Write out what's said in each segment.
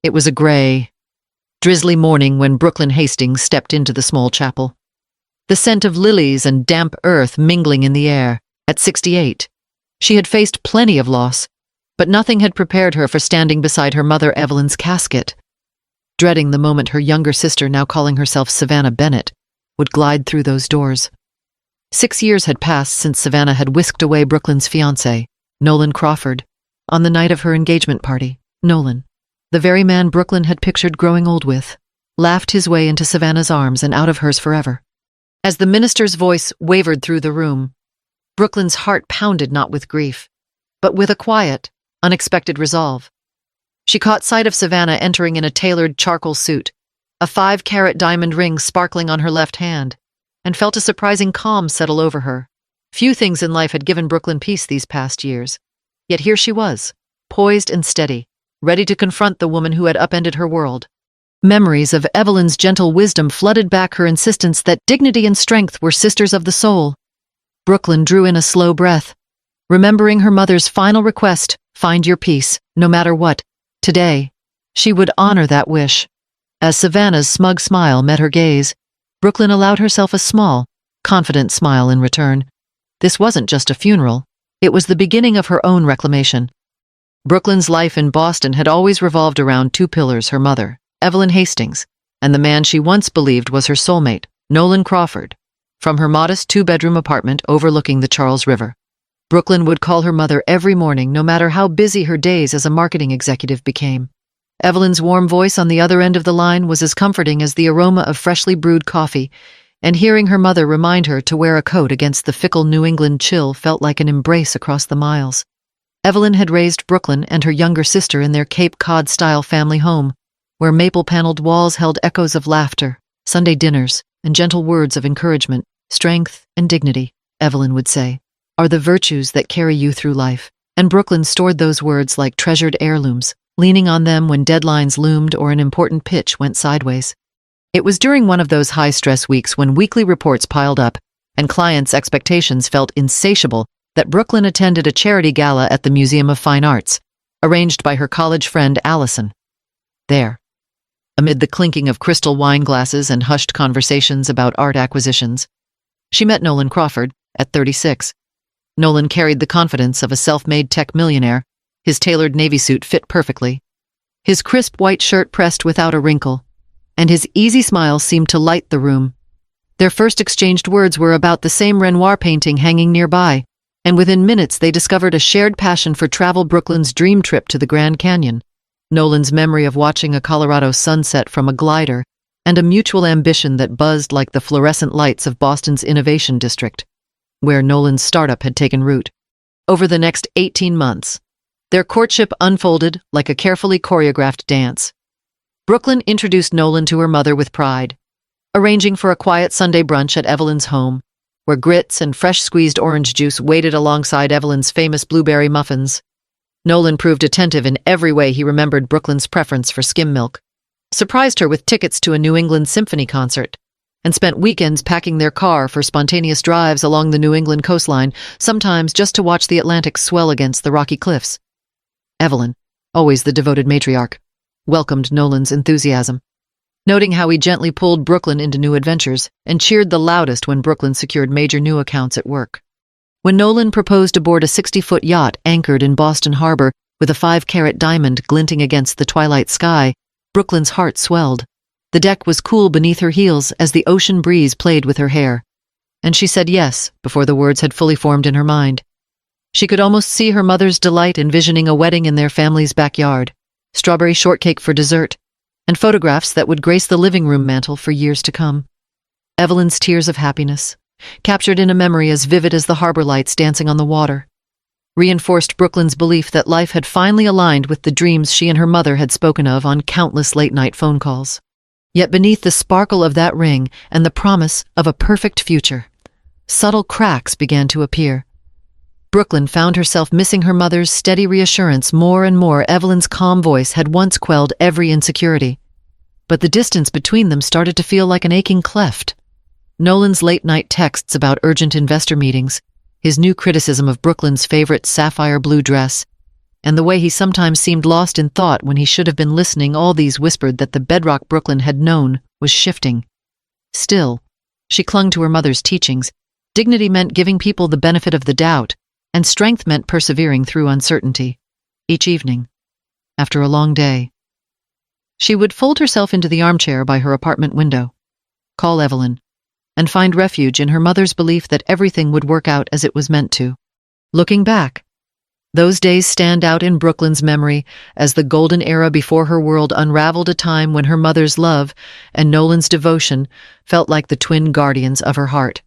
It was a gray, drizzly morning when Brooklyn Hastings stepped into the small chapel. The scent of lilies and damp earth mingling in the air. At 68, she had faced plenty of loss, but nothing had prepared her for standing beside her mother Evelyn's casket. Dreading the moment her younger sister, now calling herself Savannah Bennett, would glide through those doors. 6 years had passed since Savannah had whisked away Brooklyn's fiancé, Nolan Crawford, on the night of her engagement party. Nolan, the very man Brooklyn had pictured growing old with, laughed his way into Savannah's arms and out of hers forever. As the minister's voice wavered through the room, Brooklyn's heart pounded not with grief, but with a quiet, unexpected resolve. She caught sight of Savannah entering in a tailored charcoal suit, a 5-carat diamond ring sparkling on her left hand, and felt a surprising calm settle over her. Few things in life had given Brooklyn peace these past years, yet here she was, poised and steady, ready to confront the woman who had upended her world. Memories of Evelyn's gentle wisdom flooded back her insistence that dignity and strength were sisters of the soul. Brooklyn drew in a slow breath, remembering her mother's final request, "Find your peace, no matter what." Today, she would honor that wish. As Savannah's smug smile met her gaze, Brooklyn allowed herself a small, confident smile in return. This wasn't just a funeral, it was the beginning of her own reclamation. Brooklyn's life in Boston had always revolved around two pillars: her mother, Evelyn Hastings, and the man she once believed was her soulmate, Nolan Crawford. From her modest 2-bedroom apartment overlooking the Charles River, Brooklyn would call her mother every morning, no matter how busy her days as a marketing executive became. Evelyn's warm voice on the other end of the line was as comforting as the aroma of freshly brewed coffee, and hearing her mother remind her to wear a coat against the fickle New England chill felt like an embrace across the miles. Evelyn had raised Brooklyn and her younger sister in their Cape Cod-style family home, where maple-paneled walls held echoes of laughter, Sunday dinners, and gentle words of encouragement. Strength and dignity, Evelyn would say, are the virtues that carry you through life, and Brooklyn stored those words like treasured heirlooms, leaning on them when deadlines loomed or an important pitch went sideways. It was during one of those high-stress weeks when weekly reports piled up and clients' expectations felt insatiable that Brooklyn attended a charity gala at the Museum of Fine Arts, arranged by her college friend Allison. There, amid the clinking of crystal wine glasses and hushed conversations about art acquisitions, she met Nolan Crawford, at 36. Nolan carried the confidence of a self-made tech millionaire. His tailored navy suit fit perfectly, his crisp white shirt pressed without a wrinkle, and his easy smile seemed to light the room. Their first exchanged words were about the same Renoir painting hanging nearby, and within minutes they discovered a shared passion for travel: Brooklyn's dream trip to the Grand Canyon, Nolan's memory of watching a Colorado sunset from a glider, and a mutual ambition that buzzed like the fluorescent lights of Boston's Innovation District, where Nolan's startup had taken root. Over the next 18 months, their courtship unfolded like a carefully choreographed dance. Brooklyn introduced Nolan to her mother with pride, arranging for a quiet Sunday brunch at Evelyn's home, where grits and fresh squeezed orange juice waited alongside Evelyn's famous blueberry muffins. Nolan proved attentive in every way. He remembered Brooklyn's preference for skim milk, surprised her with tickets to a New England symphony concert, and spent weekends packing their car for spontaneous drives along the New England coastline, sometimes just to watch the Atlantic swell against the rocky cliffs. Evelyn, always the devoted matriarch, welcomed Nolan's enthusiasm, noting how he gently pulled Brooklyn into new adventures and cheered the loudest when Brooklyn secured major new accounts at work. When Nolan proposed aboard a 60-foot yacht anchored in Boston Harbor with a 5-carat diamond glinting against the twilight sky, Brooklyn's heart swelled. The deck was cool beneath her heels as the ocean breeze played with her hair, and she said yes before the words had fully formed in her mind. She could almost see her mother's delight envisioning a wedding in their family's backyard, strawberry shortcake for dessert, and photographs that would grace the living room mantel for years to come. Evelyn's tears of happiness, captured in a memory as vivid as the harbor lights dancing on the water, reinforced Brooklyn's belief that life had finally aligned with the dreams she and her mother had spoken of on countless late-night phone calls. Yet beneath the sparkle of that ring and the promise of a perfect future, subtle cracks began to appear. Brooklyn found herself missing her mother's steady reassurance more and more. Evelyn's calm voice had once quelled every insecurity, but the distance between them started to feel like an aching cleft. Nolan's late-night texts about urgent investor meetings, his new criticism of Brooklyn's favorite sapphire blue dress, and the way he sometimes seemed lost in thought when he should have been listening, all these whispered that the bedrock Brooklyn had known was shifting. Still, she clung to her mother's teachings. Dignity meant giving people the benefit of the doubt, and strength meant persevering through uncertainty. Each evening, after a long day, she would fold herself into the armchair by her apartment window, call Evelyn, and find refuge in her mother's belief that everything would work out as it was meant to. Looking back, those days stand out in Brooklyn's memory as the golden era before her world unraveled, a time when her mother's love and Nolan's devotion felt like the twin guardians of her heart,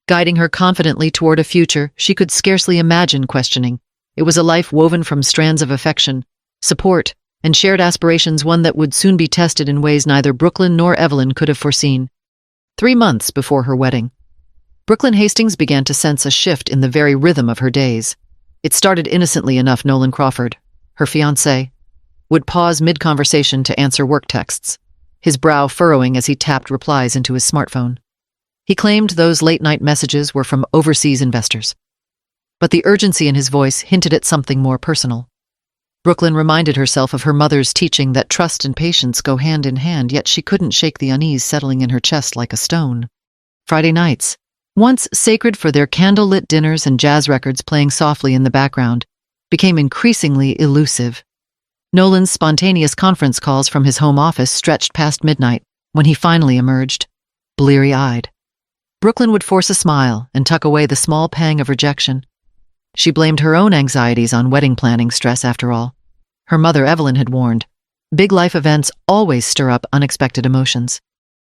guiding her confidently toward a future she could scarcely imagine questioning. It was a life woven from strands of affection, support, and shared aspirations, one that would soon be tested in ways neither Brooklyn nor Evelyn could have foreseen. 3 months before her wedding, Brooklyn Hastings began to sense a shift in the very rhythm of her days. It started innocently enough. Nolan Crawford, her fiancé, would pause mid-conversation to answer work texts, his brow furrowing as he tapped replies into his smartphone. He claimed those late-night messages were from overseas investors, but the urgency in his voice hinted at something more personal. Brooklyn reminded herself of her mother's teaching that trust and patience go hand in hand, yet she couldn't shake the unease settling in her chest like a stone. Friday nights, once sacred for their candle-lit dinners and jazz records playing softly in the background, became increasingly elusive. Nolan's spontaneous conference calls from his home office stretched past midnight when he finally emerged, bleary-eyed. Brooklyn would force a smile and tuck away the small pang of rejection. She blamed her own anxieties on wedding planning stress after all. Her mother Evelyn had warned, big life events always stir up unexpected emotions.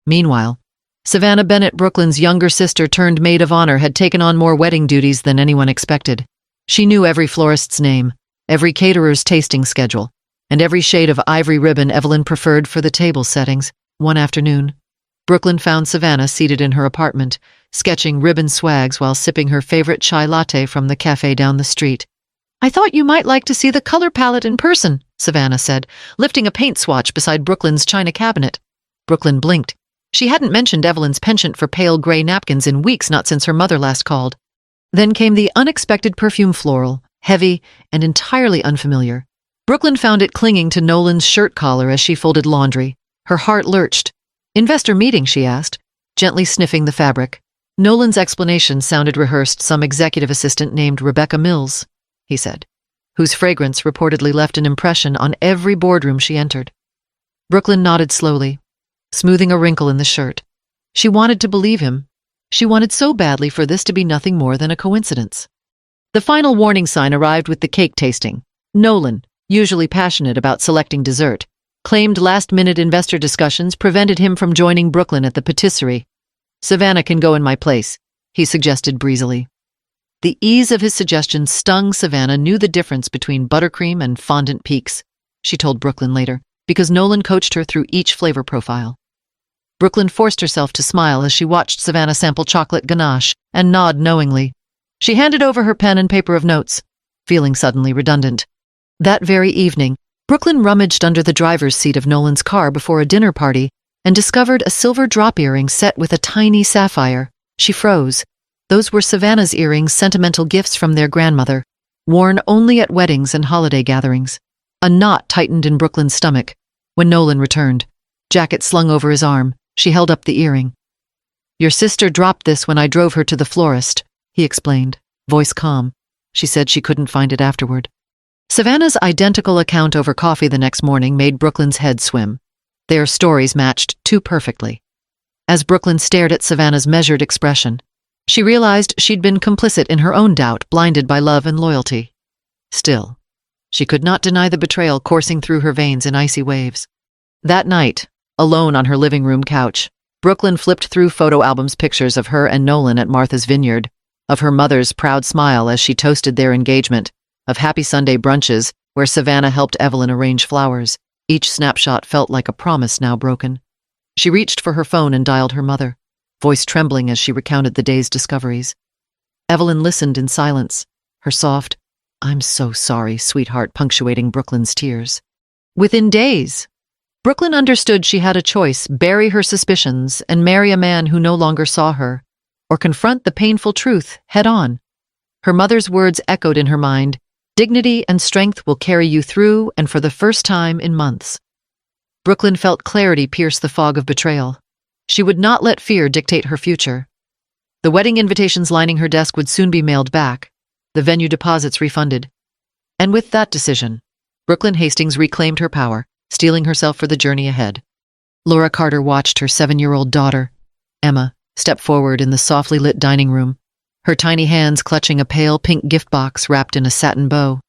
Meanwhile, Savannah Bennett, Brooklyn's younger sister turned maid of honor, had taken on more wedding duties than anyone expected. She knew every florist's name, every caterer's tasting schedule, and every shade of ivory ribbon Evelyn preferred for the table settings. One afternoon, Brooklyn found Savannah seated in her apartment, sketching ribbon swags while sipping her favorite chai latte from the cafe down the street. "I thought you might like to see the color palette in person," Savannah said, lifting a paint swatch beside Brooklyn's china cabinet. Brooklyn blinked. She hadn't mentioned Evelyn's penchant for pale gray napkins in weeks, not since her mother last called. Then came the unexpected perfume, floral, heavy, and entirely unfamiliar. Brooklyn found it clinging to Nolan's shirt collar as she folded laundry. Her heart lurched. "Investor meeting?" she asked, gently sniffing the fabric. Nolan's explanation sounded rehearsed. "Some executive assistant named Rebecca Mills," he said, whose fragrance reportedly left an impression on every boardroom she entered. Brooklyn nodded slowly, smoothing a wrinkle in the shirt. She wanted to believe him. She wanted so badly for this to be nothing more than a coincidence. The final warning sign arrived with the cake tasting. Nolan, usually passionate about selecting dessert, claimed last-minute investor discussions prevented him from joining Brooklyn at the patisserie. "Savannah can go in my place," he suggested breezily. The ease of his suggestion stung. Savannah knew the difference between buttercream and fondant peaks, she told Brooklyn later, because Nolan coached her through each flavor profile. Brooklyn forced herself to smile as she watched Savannah sample chocolate ganache and nod knowingly. She handed over her pen and paper of notes, feeling suddenly redundant. That very evening, Brooklyn rummaged under the driver's seat of Nolan's car before a dinner party and discovered a silver drop earring set with a tiny sapphire. She froze. Those were Savannah's earrings, sentimental gifts from their grandmother, worn only at weddings and holiday gatherings. A knot tightened in Brooklyn's stomach when Nolan returned, jacket slung over his arm. She held up the earring. "Your sister dropped this when I drove her to the florist," he explained, voice calm. She said she couldn't find it afterward. Savannah's identical account over coffee the next morning made Brooklyn's head swim. Their stories matched too perfectly. As Brooklyn stared at Savannah's measured expression, she realized she'd been complicit in her own doubt, blinded by love and loyalty. Still, she could not deny the betrayal coursing through her veins in icy waves. That night, alone on her living room couch, Brooklyn flipped through photo albums, pictures of her and Nolan at Martha's Vineyard, of her mother's proud smile as she toasted their engagement, of happy Sunday brunches where Savannah helped Evelyn arrange flowers. Each snapshot felt like a promise now broken. She reached for her phone and dialed her mother, voice trembling as she recounted the day's discoveries. Evelyn listened in silence, her soft, "I'm so sorry, sweetheart," punctuating Brooklyn's tears. Within days, Brooklyn understood she had a choice: bury her suspicions and marry a man who no longer saw her, or confront the painful truth head on. Her mother's words echoed in her mind, Dignity and strength will carry you through, and for the first time in months. Brooklyn felt clarity pierce the fog of betrayal. She would not let fear dictate her future. The wedding invitations lining her desk would soon be mailed back, the venue deposits refunded. And with that decision, Brooklyn Hastings reclaimed her power, steeling herself for the journey ahead. Laura Carter watched her 7-year-old daughter, Emma, step forward in the softly lit dining room, her tiny hands clutching a pale pink gift box wrapped in a satin bow.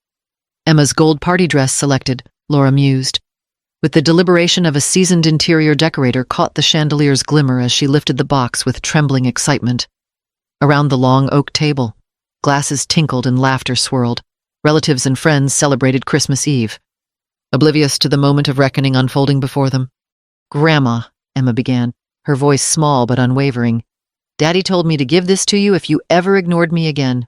Emma's gold party dress selected, Laura mused, with the deliberation of a seasoned interior decorator caught the chandelier's glimmer as she lifted the box with trembling excitement. Around the long oak table, glasses tinkled and laughter swirled. Relatives and friends celebrated Christmas Eve, oblivious to the moment of reckoning unfolding before them. "Grandma," Emma began, her voice small but unwavering, "Daddy told me to give this to you if you ever ignored me again."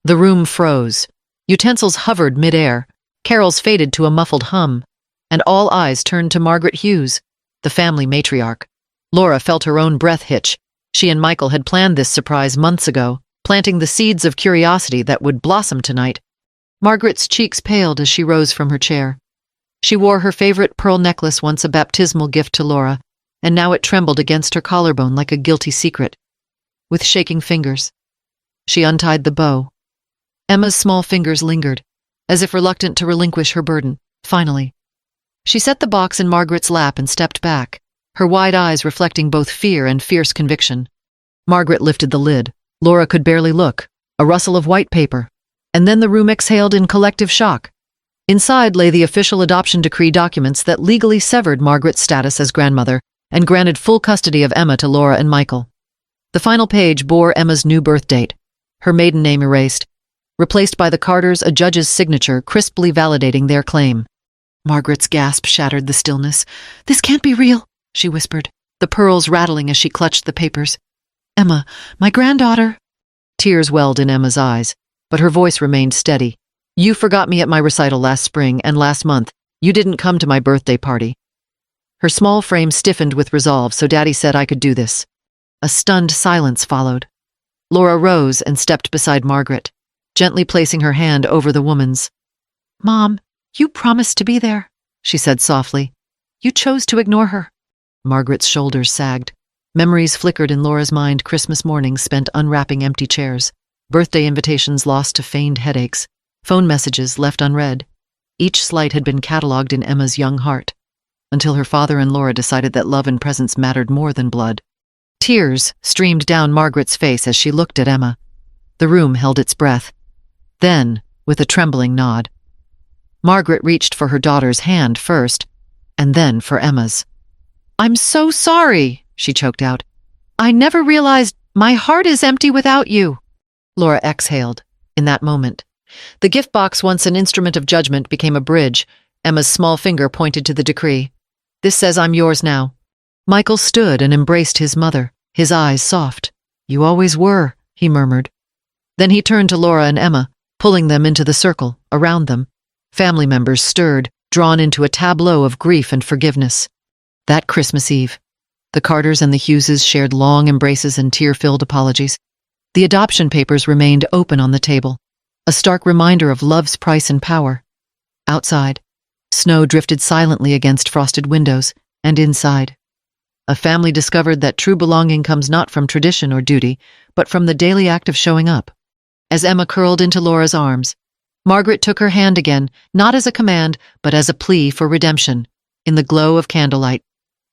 The room froze. Utensils hovered mid-air, carols faded to a muffled hum, and all eyes turned to Margaret Hughes, the family matriarch. Laura felt her own breath hitch. She and Michael had planned this surprise months ago, planting the seeds of curiosity that would blossom tonight. Margaret's cheeks paled as she rose from her chair. She wore her favorite pearl necklace, once a baptismal gift to Laura, and now it trembled against her collarbone like a guilty secret. With shaking fingers, she untied the bow. Emma's small fingers lingered, as if reluctant to relinquish her burden. Finally, she set the box in Margaret's lap and stepped back, her wide eyes reflecting both fear and fierce conviction. Margaret lifted the lid. Laura could barely look. A rustle of white paper. And then the room exhaled in collective shock. Inside lay the official adoption decree documents that legally severed Margaret's status as grandmother and granted full custody of Emma to Laura and Michael. The final page bore Emma's new birth date, her maiden name erased, replaced by the Carters, a judge's signature crisply validating their claim. Margaret's gasp shattered the stillness. "This can't be real," she whispered, the pearls rattling as she clutched the papers. "Emma, my granddaughter." Tears welled in Emma's eyes, but her voice remained steady. "You forgot me at my recital last spring and last month. You didn't come to my birthday party." Her small frame stiffened with resolve, "So Daddy said I could do this." A stunned silence followed. Laura rose and stepped beside Margaret, gently placing her hand over the woman's. "Mom, you promised to be there," she said softly. "You chose to ignore her." Margaret's shoulders sagged. Memories flickered in Laura's mind, Christmas mornings spent unwrapping empty chairs, birthday invitations lost to feigned headaches, phone messages left unread. Each slight had been catalogued in Emma's young heart, until her father and Laura decided that love and presence mattered more than blood. Tears streamed down Margaret's face as she looked at Emma. The room held its breath. Then, with a trembling nod, Margaret reached for her daughter's hand first, and then for Emma's. "I'm so sorry," she choked out. "I never realized my heart is empty without you." Laura exhaled. In that moment, the gift box, once an instrument of judgment, became a bridge. Emma's small finger pointed to the decree. "This says I'm yours now." Michael stood and embraced his mother, his eyes soft. "You always were," he murmured. Then he turned to Laura and Emma, pulling them into the circle around them. Family members stirred, drawn into a tableau of grief and forgiveness. That Christmas Eve, the Carters and the Hugheses shared long embraces and tear-filled apologies. The adoption papers remained open on the table, a stark reminder of love's price and power. Outside, snow drifted silently against frosted windows, and inside, a family discovered that true belonging comes not from tradition or duty, but from the daily act of showing up. As Emma curled into Laura's arms, Margaret took her hand again, not as a command, but as a plea for redemption. In the glow of candlelight,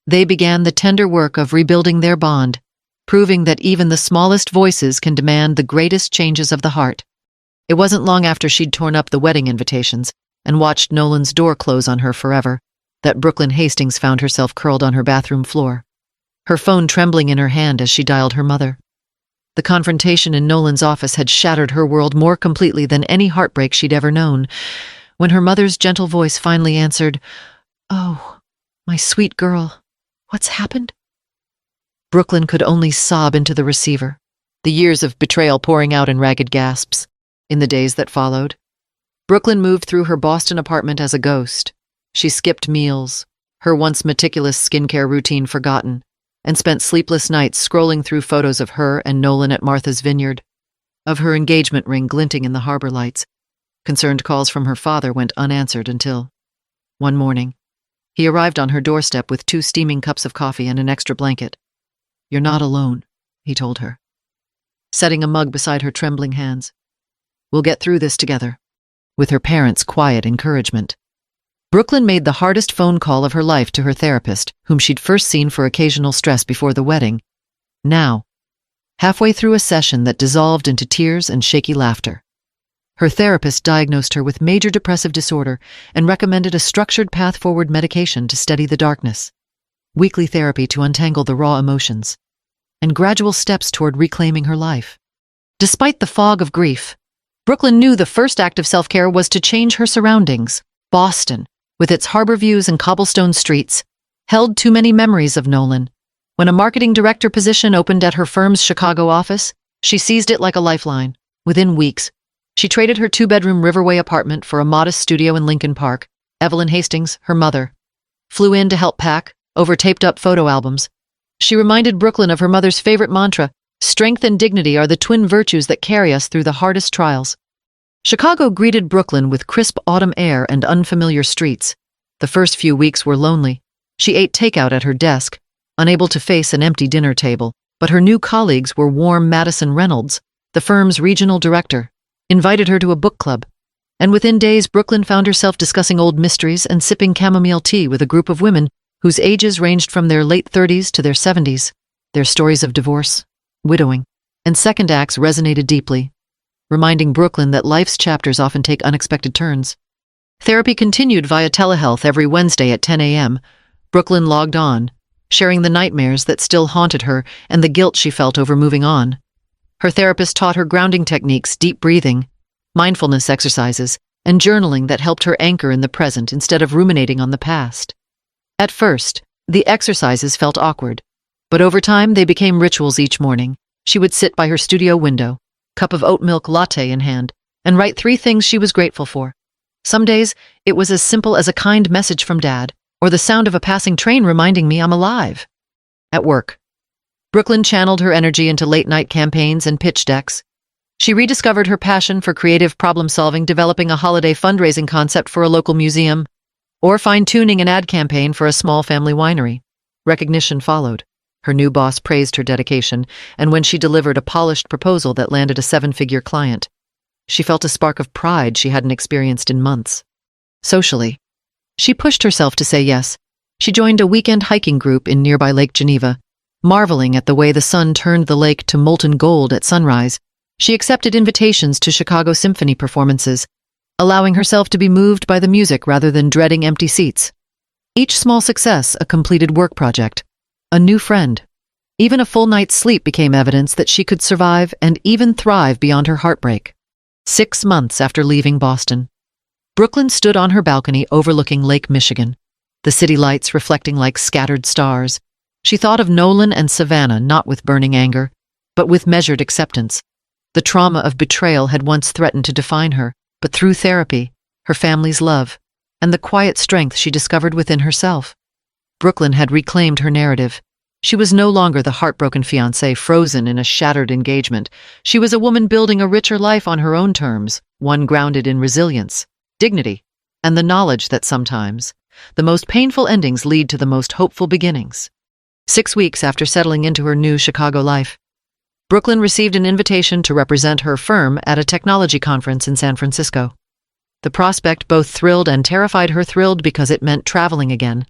they began the tender work of rebuilding their bond, proving that even the smallest voices can demand the greatest changes of the heart. It wasn't long after she'd torn up the wedding invitations and watched Nolan's door close on her forever that Brooklyn Hastings found herself curled on her bathroom floor, her phone trembling in her hand as she dialed her mother. The confrontation in Nolan's office had shattered her world more completely than any heartbreak she'd ever known. When her mother's gentle voice finally answered, "Oh, my sweet girl, what's happened?" Brooklyn could only sob into the receiver, the years of betrayal pouring out in ragged gasps. In the days that followed, Brooklyn moved through her Boston apartment as a ghost. She skipped meals, her once meticulous skincare routine forgotten, and spent sleepless nights scrolling through photos of her and Nolan at Martha's Vineyard, of her engagement ring glinting in the harbor lights. Concerned calls from her father went unanswered until, one morning, he arrived on her doorstep with 2 steaming cups of coffee and an extra blanket. "You're not alone," he told her, setting a mug beside her trembling hands. "We'll get through this together." With her parents' quiet encouragement, Brooklyn made the hardest phone call of her life to her therapist, whom she'd first seen for occasional stress before the wedding. Now, halfway through a session that dissolved into tears and shaky laughter, her therapist diagnosed her with major depressive disorder and recommended a structured path-forward medication to steady the darkness, weekly therapy to untangle the raw emotions, and gradual steps toward reclaiming her life. Despite the fog of grief, Brooklyn knew the first act of self-care was to change her surroundings. Boston, with its harbor views and cobblestone streets, held too many memories of Nolan. When a marketing director position opened at her firm's Chicago office, she seized it like a lifeline. Within weeks, she traded her 2-bedroom Riverway apartment for a modest studio in Lincoln Park. Evelyn Hastings, her mother, flew in to help pack, over taped-up photo albums. She reminded Brooklyn of her mother's favorite mantra: "Strength and dignity are the twin virtues that carry us through the hardest trials." Chicago greeted Brooklyn with crisp autumn air and unfamiliar streets. The first few weeks were lonely. She ate takeout at her desk, unable to face an empty dinner table, but her new colleagues were warm. Madison Reynolds, the firm's regional director, invited her to a book club, and within days Brooklyn found herself discussing old mysteries and sipping chamomile tea with a group of women whose ages ranged from their late 30s to their 70s. Their stories of divorce, widowing, and second acts resonated deeply, reminding Brooklyn that life's chapters often take unexpected turns. Therapy continued via telehealth every Wednesday at 10 a.m. Brooklyn logged on, sharing the nightmares that still haunted her and the guilt she felt over moving on. Her therapist taught her grounding techniques, deep breathing, mindfulness exercises, and journaling that helped her anchor in the present instead of ruminating on the past. At first, the exercises felt awkward, but over time they became rituals. Each morning, she would sit by her studio window, cup of oat milk latte in hand, and write 3 things she was grateful for. Some days, it was as simple as a kind message from Dad, or the sound of a passing train reminding me I'm alive. At work, Brooklyn channeled her energy into late-night campaigns and pitch decks. She rediscovered her passion for creative problem-solving, developing a holiday fundraising concept for a local museum, or fine-tuning an ad campaign for a small family winery. Recognition followed. Her new boss praised her dedication, and when she delivered a polished proposal that landed a 7-figure client, she felt a spark of pride she hadn't experienced in months. Socially, she pushed herself to say yes. She joined a weekend hiking group in nearby Lake Geneva. Marveling at the way the sun turned the lake to molten gold at sunrise, she accepted invitations to Chicago Symphony performances, allowing herself to be moved by the music rather than dreading empty seats. Each small success, a completed work project, a new friend, even a full night's sleep became evidence that she could survive and even thrive beyond her heartbreak. 6 months after leaving Boston, Brooklyn stood on her balcony overlooking Lake Michigan, the city lights reflecting like scattered stars. She thought of Nolan and Savannah not with burning anger, but with measured acceptance. The trauma of betrayal had once threatened to define her, but through therapy, her family's love, and the quiet strength she discovered within herself, Brooklyn had reclaimed her narrative. She was no longer the heartbroken fiancé frozen in a shattered engagement. She was a woman building a richer life on her own terms, one grounded in resilience, dignity, and the knowledge that sometimes the most painful endings lead to the most hopeful beginnings. 6 weeks after settling into her new Chicago life, Brooklyn received an invitation to represent her firm at a technology conference in San Francisco. The prospect both thrilled and terrified her. Thrilled because it meant traveling again.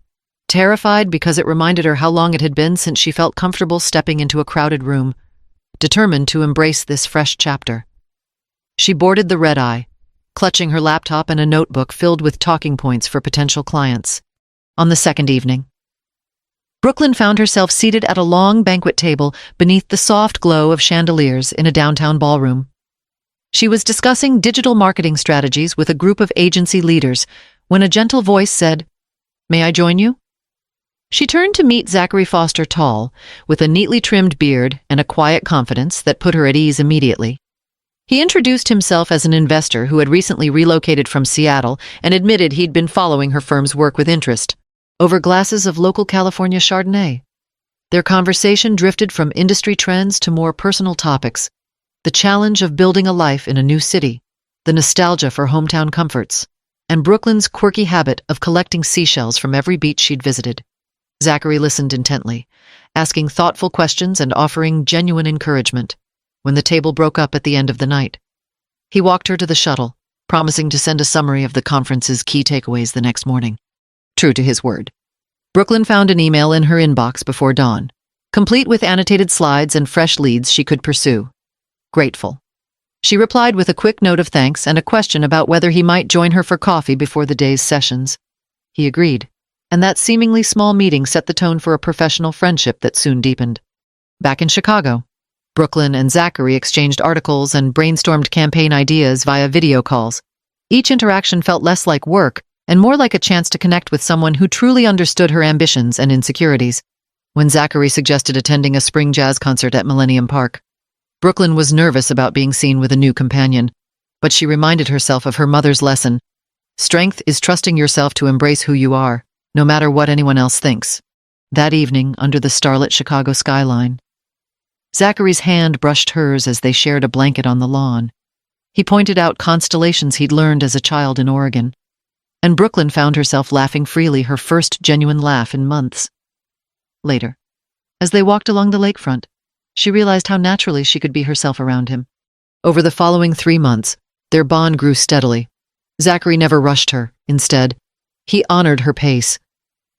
Terrified because it reminded her how long it had been since she felt comfortable stepping into a crowded room. Determined to embrace this fresh chapter, she boarded the red-eye, clutching her laptop and a notebook filled with talking points for potential clients. On the second evening, Brooklyn found herself seated at a long banquet table beneath the soft glow of chandeliers in a downtown ballroom. She was discussing digital marketing strategies with a group of agency leaders when a gentle voice said, "May I join you?" She turned to meet Zachary Foster, tall, with a neatly trimmed beard and a quiet confidence that put her at ease immediately. He introduced himself as an investor who had recently relocated from Seattle and admitted he'd been following her firm's work with interest, over glasses of local California Chardonnay. Their conversation drifted from industry trends to more personal topics: the challenge of building a life in a new city, the nostalgia for hometown comforts, and Brooklyn's quirky habit of collecting seashells from every beach she'd visited. Zachary listened intently, asking thoughtful questions and offering genuine encouragement. When the table broke up at the end of the night, he walked her to the shuttle, promising to send a summary of the conference's key takeaways the next morning. True to his word, Brooklyn found an email in her inbox before dawn, complete with annotated slides and fresh leads she could pursue. Grateful. She replied with a quick note of thanks and a question about whether he might join her for coffee before the day's sessions. He agreed, and that seemingly small meeting set the tone for a professional friendship that soon deepened. Back in Chicago, Brooklyn and Zachary exchanged articles and brainstormed campaign ideas via video calls. Each interaction felt less like work and more like a chance to connect with someone who truly understood her ambitions and insecurities. When Zachary suggested attending a spring jazz concert at Millennium Park, Brooklyn was nervous about being seen with a new companion, but she reminded herself of her mother's lesson. Strength is trusting yourself to embrace who you are, no matter what anyone else thinks. That evening, under the starlit Chicago skyline, Zachary's hand brushed hers as they shared a blanket on the lawn. He pointed out constellations he'd learned as a child in Oregon, and Brooklyn found herself laughing freely, her first genuine laugh in months. Later, as they walked along the lakefront, she realized how naturally she could be herself around him. Over the following 3 months, their bond grew steadily. Zachary never rushed her. Instead, he honored her pace.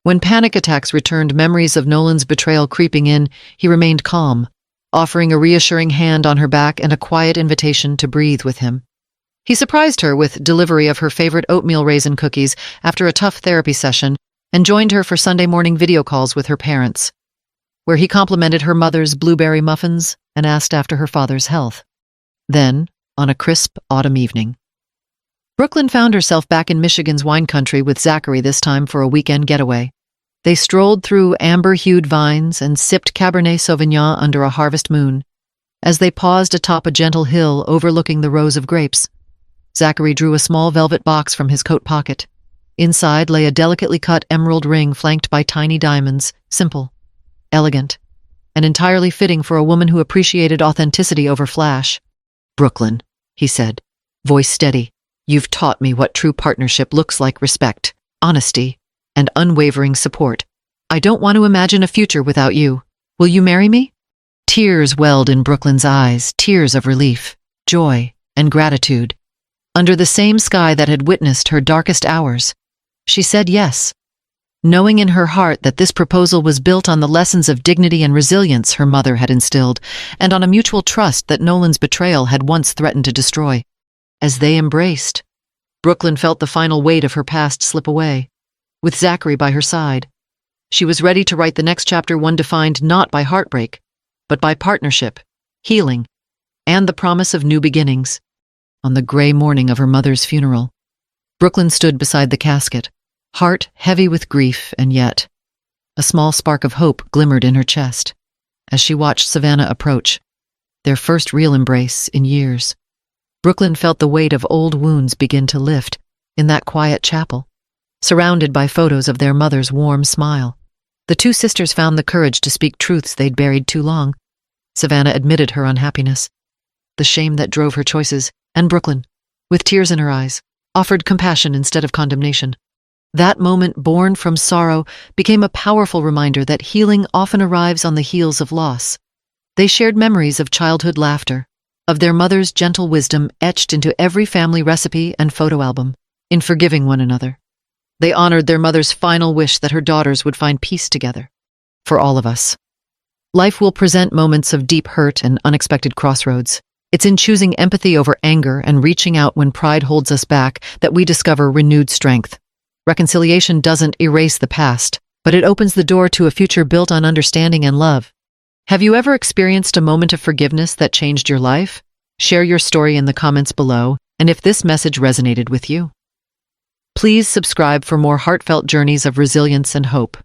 When panic attacks returned, memories of Nolan's betrayal creeping in, he remained calm, offering a reassuring hand on her back and a quiet invitation to breathe with him. He surprised her with delivery of her favorite oatmeal raisin cookies after a tough therapy session and joined her for Sunday morning video calls with her parents, where he complimented her mother's blueberry muffins and asked after her father's health. Then, on a crisp autumn evening, Brooklyn found herself back in Michigan's wine country with Zachary, this time for a weekend getaway. They strolled through amber-hued vines and sipped Cabernet Sauvignon under a harvest moon. As they paused atop a gentle hill overlooking the rows of grapes, Zachary drew a small velvet box from his coat pocket. Inside lay a delicately cut emerald ring flanked by tiny diamonds, simple, elegant, and entirely fitting for a woman who appreciated authenticity over flash. "Brooklyn," he said, voice steady, "you've taught me what true partnership looks like: respect, honesty, and unwavering support. I don't want to imagine a future without you. Will you marry me?" Tears welled in Brooklyn's eyes, tears of relief, joy, and gratitude. Under the same sky that had witnessed her darkest hours, she said yes, knowing in her heart that this proposal was built on the lessons of dignity and resilience her mother had instilled, and on a mutual trust that Nolan's betrayal had once threatened to destroy. As they embraced, Brooklyn felt the final weight of her past slip away. With Zachary by her side, she was ready to write the next chapter, one defined not by heartbreak, but by partnership, healing, and the promise of new beginnings. On the gray morning of her mother's funeral, Brooklyn stood beside the casket, heart heavy with grief, and yet a small spark of hope glimmered in her chest as she watched Savannah approach, their first real embrace in years. Brooklyn felt the weight of old wounds begin to lift in that quiet chapel, surrounded by photos of their mother's warm smile. The two sisters found the courage to speak truths they'd buried too long. Savannah admitted her unhappiness, the shame that drove her choices, and Brooklyn, with tears in her eyes, offered compassion instead of condemnation. That moment, born from sorrow, became a powerful reminder that healing often arrives on the heels of loss. They shared memories of childhood laughter, of their mother's gentle wisdom etched into every family recipe and photo album. In forgiving one another, they honored their mother's final wish that her daughters would find peace together. For all of us, life will present moments of deep hurt and unexpected crossroads. It's in choosing empathy over anger and reaching out when pride holds us back that we discover renewed strength. Reconciliation doesn't erase the past, but it opens the door to a future built on understanding and love. Have you ever experienced a moment of forgiveness that changed your life? Share your story in the comments below, and if this message resonated with you, please subscribe for more heartfelt journeys of resilience and hope.